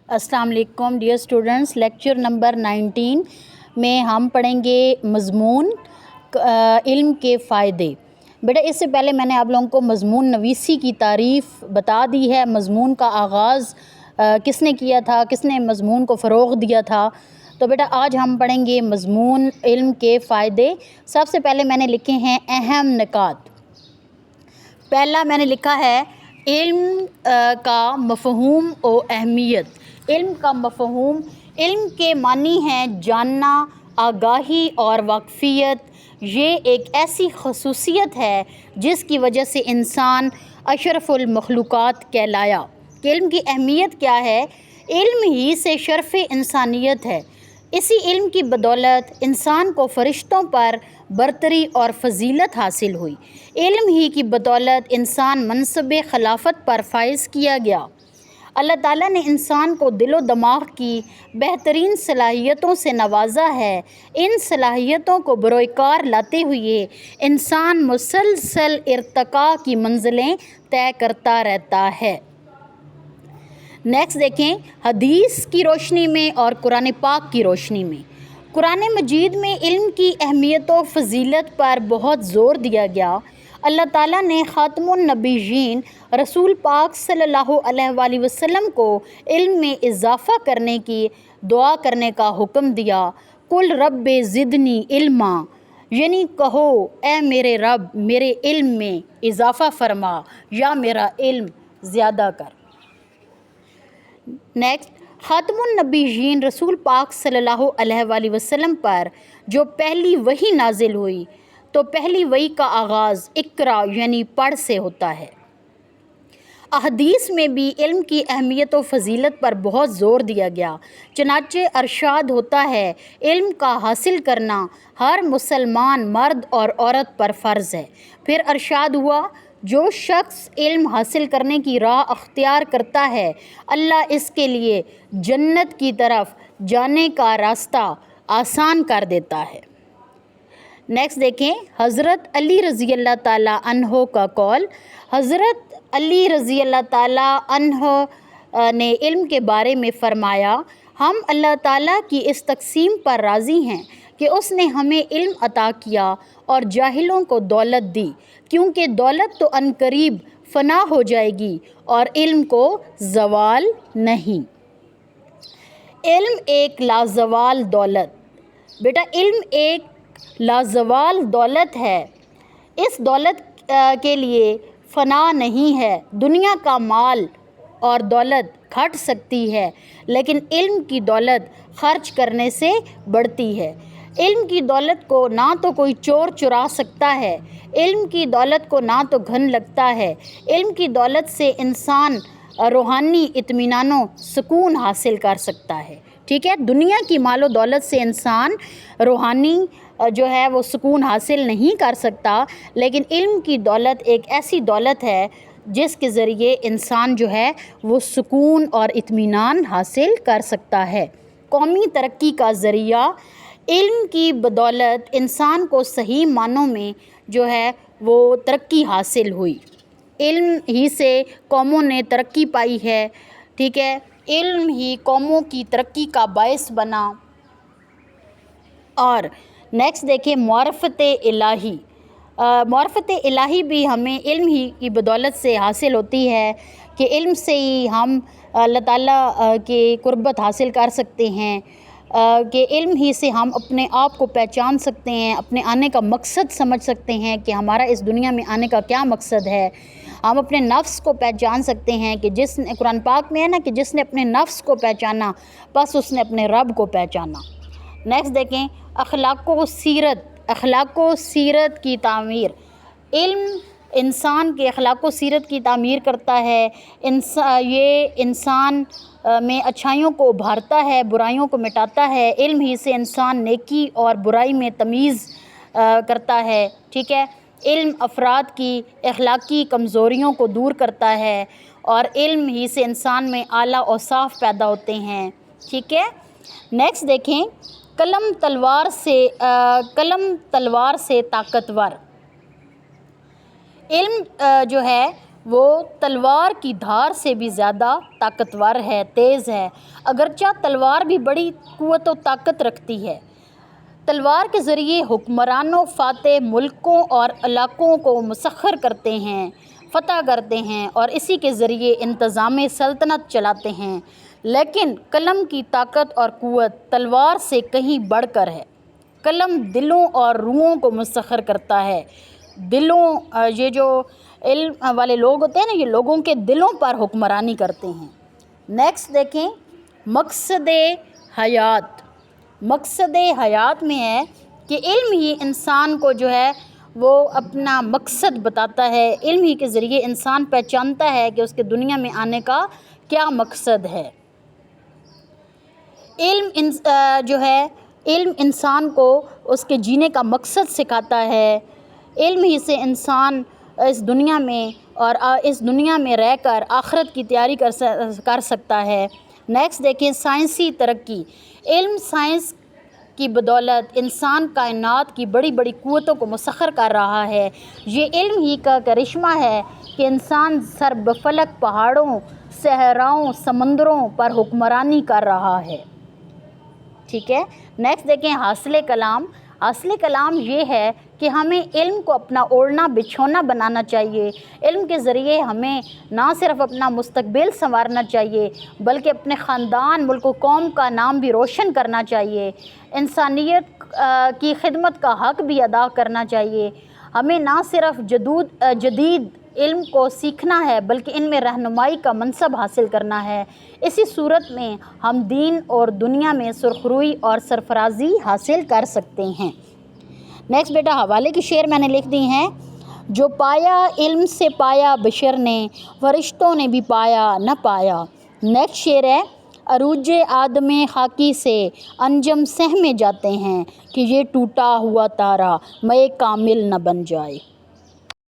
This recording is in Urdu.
السلام علیکم ڈیئر اسٹوڈنٹس، لیکچر نمبر 19 میں ہم پڑھیں گے مضمون علم کے فائدے۔ بیٹا اس سے پہلے میں نے آپ لوگوں کو مضمون نویسی کی تعریف بتا دی ہے، مضمون کا آغاز کس نے کیا تھا، کس نے مضمون کو فروغ دیا تھا۔ تو بیٹا آج ہم پڑھیں گے مضمون علم کے فائدے۔ سب سے پہلے میں نے لکھے ہیں اہم نکات۔ پہلا میں نے لکھا ہے علم کا مفہوم و اہمیت۔ علم کا مفہوم، علم کے معنی ہیں جاننا، آگاہی اور واقفیت۔ یہ ایک ایسی خصوصیت ہے جس کی وجہ سے انسان اشرف المخلوقات کہلایا۔ کہ علم کی اہمیت کیا ہے؟ علم ہی سے شرف انسانیت ہے۔ اسی علم کی بدولت انسان کو فرشتوں پر برتری اور فضیلت حاصل ہوئی۔ علم ہی کی بدولت انسان منصب خلافت پر فائز کیا گیا۔ اللہ تعالیٰ نے انسان کو دل و دماغ کی بہترین صلاحیتوں سے نوازا ہے۔ ان صلاحیتوں کو بروئے کار لاتے ہوئے انسان مسلسل ارتقاء کی منزلیں طے کرتا رہتا ہے۔ نیکسٹ دیکھیں، حدیث کی روشنی میں اور قرآن پاک کی روشنی میں۔ قرآن مجید میں علم کی اہمیت و فضیلت پر بہت زور دیا گیا۔ اللہ تعالیٰ نے خاتم النبیین رسول پاک صلی اللہ علیہ وآلہ وسلم کو علم میں اضافہ کرنے کی دعا کرنے کا حکم دیا۔ قل رب زدنی علما، یعنی کہو اے میرے رب میرے علم میں اضافہ فرما یا میرا علم زیادہ کر۔ نیکسٹ، خاتم النبیین رسول پاک صلی اللہ علیہ وآلہ وسلم پر جو پہلی وحی نازل ہوئی تو پہلی وحی کا آغاز اقرا یعنی پڑھ سے ہوتا ہے۔ احادیث میں بھی علم کی اہمیت و فضیلت پر بہت زور دیا گیا، چنانچہ ارشاد ہوتا ہے علم کا حاصل کرنا ہر مسلمان مرد اور عورت پر فرض ہے۔ پھر ارشاد ہوا جو شخص علم حاصل کرنے کی راہ اختیار کرتا ہے اللہ اس کے لیے جنت کی طرف جانے کا راستہ آسان کر دیتا ہے۔ نیکسٹ دیکھیں، حضرت علی رضی اللہ تعالیٰ عنہ کا قول۔ حضرت علی رضی اللہ تعالیٰ عنہ نے علم کے بارے میں فرمایا، ہم اللہ تعالیٰ کی اس تقسیم پر راضی ہیں کہ اس نے ہمیں علم عطا کیا اور جاہلوں کو دولت دی، کیونکہ دولت تو عنقریب فنا ہو جائے گی اور علم کو زوال نہیں۔ علم ایک لازوال دولت۔ بیٹا علم ایک لازوال دولت ہے، اس دولت کے لیے فنا نہیں ہے۔ دنیا کا مال اور دولت گھٹ سکتی ہے لیکن علم کی دولت خرچ کرنے سے بڑھتی ہے۔ علم کی دولت کو نہ تو کوئی چور چرا سکتا ہے، علم کی دولت کو نہ تو گھن لگتا ہے۔ علم کی دولت سے انسان روحانی اطمینان و سکون حاصل کر سکتا ہے۔ ٹھیک ہے، دنیا کی مال و دولت سے انسان روحانی جو ہے وہ سکون حاصل نہیں کر سکتا، لیکن علم کی دولت ایک ایسی دولت ہے جس کے ذریعے انسان جو ہے وہ سکون اور اطمینان حاصل کر سکتا ہے۔ قومی ترقی کا ذریعہ، علم کی بدولت انسان کو صحیح معنوں میں جو ہے وہ ترقی حاصل ہوئی۔ علم ہی سے قوموں نے ترقی پائی ہے۔ ٹھیک ہے، علم ہی قوموں کی ترقی کا باعث بنا۔ اور نیکسٹ دیکھیں، معرفت الہی۔ معرفت الہی بھی ہمیں علم ہی کی بدولت سے حاصل ہوتی ہے کہ علم سے ہی ہم اللہ تعالیٰ کی قربت حاصل کر سکتے ہیں، کہ علم ہی سے ہم اپنے آپ کو پہچان سکتے ہیں، اپنے آنے کا مقصد سمجھ سکتے ہیں کہ ہمارا اس دنیا میں آنے کا کیا مقصد ہے۔ ہم اپنے نفس کو پہچان سکتے ہیں کہ جس نے قرآن پاک میں ہے نا کہ جس نے اپنے نفس کو پہچانا بس اس نے اپنے رب کو پہچانا۔ نیکسٹ دیکھیں، اخلاق و سیرت۔ اخلاق و سیرت کی تعمیر۔ علم انسان کے اخلاق و سیرت کی تعمیر کرتا ہے۔ یہ انسان میں اچھائیوں کو ابھارتا ہے، برائیوں کو مٹاتا ہے۔ علم ہی سے انسان نیکی اور برائی میں تمیز کرتا ہے۔ ٹھیک ہے، علم افراد کی اخلاقی کمزوریوں کو دور کرتا ہے اور علم ہی سے انسان میں اعلیٰ اوصاف پیدا ہوتے ہیں۔ ٹھیک ہے، نیکسٹ دیکھیں، قلم تلوار سے طاقتور۔ علم جو ہے وہ تلوار کی دھار سے بھی زیادہ طاقتور ہے، تیز ہے، اگرچہ تلوار بھی بڑی قوت و طاقت رکھتی ہے۔ تلوار کے ذریعے حکمرانوں فاتح ملکوں اور علاقوں کو مسخر کرتے ہیں، فتح کرتے ہیں اور اسی کے ذریعے انتظام سلطنت چلاتے ہیں، لیکن قلم کی طاقت اور قوت تلوار سے کہیں بڑھ کر ہے۔ قلم دلوں اور روحوں کو مسخر کرتا ہے۔ یہ جو علم والے لوگ ہوتے ہیں نا، یہ لوگوں کے دلوں پر حکمرانی کرتے ہیں۔ نیکسٹ دیکھیں، مقصد حیات۔ مقصد حیات میں ہے کہ علم ہی انسان کو جو ہے وہ اپنا مقصد بتاتا ہے، علم ہی کے ذریعے انسان پہچانتا ہے کہ اس کے دنیا میں آنے کا کیا مقصد ہے۔ علم انسان کو اس کے جینے کا مقصد سکھاتا ہے۔ علم ہی سے انسان اس دنیا میں رہ کر آخرت کی تیاری کر سکتا ہے۔ نیکسٹ دیکھیں، سائنسی ترقی۔ علم سائنس کی بدولت انسان کائنات کی بڑی بڑی قوتوں کو مسخر کر رہا ہے۔ یہ علم ہی کا کرشمہ ہے کہ انسان سر بفلک پہاڑوں، صحراؤں، سمندروں پر حکمرانی کر رہا ہے۔ ٹھیک ہے، نیکسٹ دیکھیں، حاصل کلام۔ حاصل کلام یہ ہے کہ ہمیں علم کو اپنا اوڑھنا بچھونا بنانا چاہیے۔ علم کے ذریعے ہمیں نہ صرف اپنا مستقبل سنوارنا چاہیے بلکہ اپنے خاندان، ملک و قوم کا نام بھی روشن کرنا چاہیے، انسانیت کی خدمت کا حق بھی ادا کرنا چاہیے۔ ہمیں نہ صرف جدید علم کو سیکھنا ہے بلکہ ان میں رہنمائی کا منصب حاصل کرنا ہے۔ اسی صورت میں ہم دین اور دنیا میں سرخروئی اور سرفرازی حاصل کر سکتے ہیں۔ نیکسٹ بیٹا، حوالے کی شعر میں نے لکھ دی ہیں۔ جو پایا علم سے پایا بشر نے، فرشتوں نے بھی پایا نہ پایا۔ نیکسٹ شعر ہے، عروج آدم خاکی سے انجم سہمے جاتے ہیں کہ یہ ٹوٹا ہوا تارا مئے کامل نہ بن جائے۔